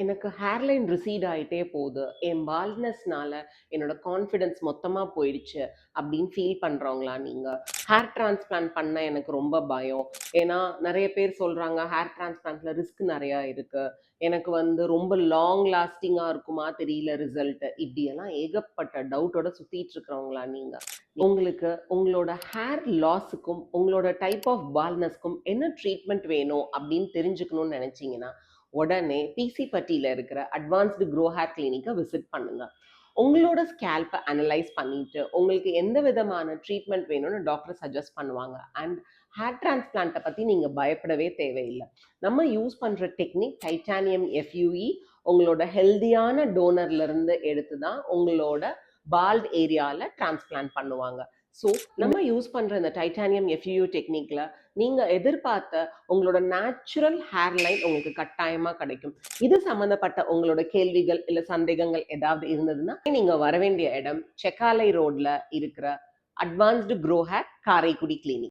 எனக்கு hairline receipt ஆயிட்டே போகுது. என் பால்ட்னஸ்னால என்னோட கான்ஃபிடன்ஸ் மொத்தமா போயிடுச்சு அப்படின்னு ஃபீல் பண்றவங்களா நீங்க? ஹேர் டிரான்ஸ்பிளான்ட் பண்ண எனக்கு ரொம்ப பயம். ஏன்னா நெறைய பேர் சொல்றாங்க, ஹேர் டிரான்ஸ்பிளான்ட்ல ரிஸ்க் நெறையா இருக்கு. எனக்கு வந்து ரொம்ப லாங் லாஸ்டிங்கா இருக்குமா தெரியல ரிசல்ட். இப்படியெல்லாம் ஏகப்பட்ட டவுட்டோட சுத்திட்டு இருக்கிறவங்களா நீங்க? உங்களுக்கு உங்களோட ஹேர் லாஸுக்கும், உங்களோட டைப் ஆஃப் பால்ட்னஸ்க்கும் என்ன ட்ரீட்மெண்ட் வேணும் அப்படின்னு தெரிஞ்சுக்கணும்னு நெனைச்சீங்கன்னா, உடனே பிசி பட்டியில இருக்கிற அட்வான்ஸ்டு க்ரோ ஹேர் கிளினிக்கை விசிட் பண்ணுங்க. உங்களோட ஸ்கேல்பை அனலைஸ் பண்ணிட்டு உங்களுக்கு எந்த விதமான ட்ரீட்மெண்ட் வேணும்னு டாக்டர் சஜஸ்ட் பண்ணுவாங்க. அண்ட் ஹேர் டிரான்ஸ்பிளான்ட்டை பற்றி நீங்கள் பயப்படவே தேவையில்லை. நம்ம யூஸ் பண்ணுற டெக்னிக் டைட்டானியம் எஃப்யூஇ. உங்களோட ஹெல்தியான டோனர்லேருந்து எடுத்து தான் உங்களோட பால்ட் ஏரியாவில் டிரான்ஸ்பிளான்ட் பண்ணுவாங்க. ஸோ நம்ம யூஸ் பண்ணுற இந்த டைட்டானியம் எஃப்யூ டெக்னிக்கில் நீங்கள் எதிர்பார்த்த உங்களோட நேச்சுரல் ஹேர் லைன் உங்களுக்கு கட்டாயமாக கிடைக்கும். இது சம்மந்தப்பட்ட உங்களோட கேள்விகள் இல்லை சந்தேகங்கள் ஏதாவது இருந்ததுன்னா நீங்கள் வர வேண்டிய இடம் செக்காலை ரோட்ல இருக்கிற advanced grow hair Karaikudi clinic.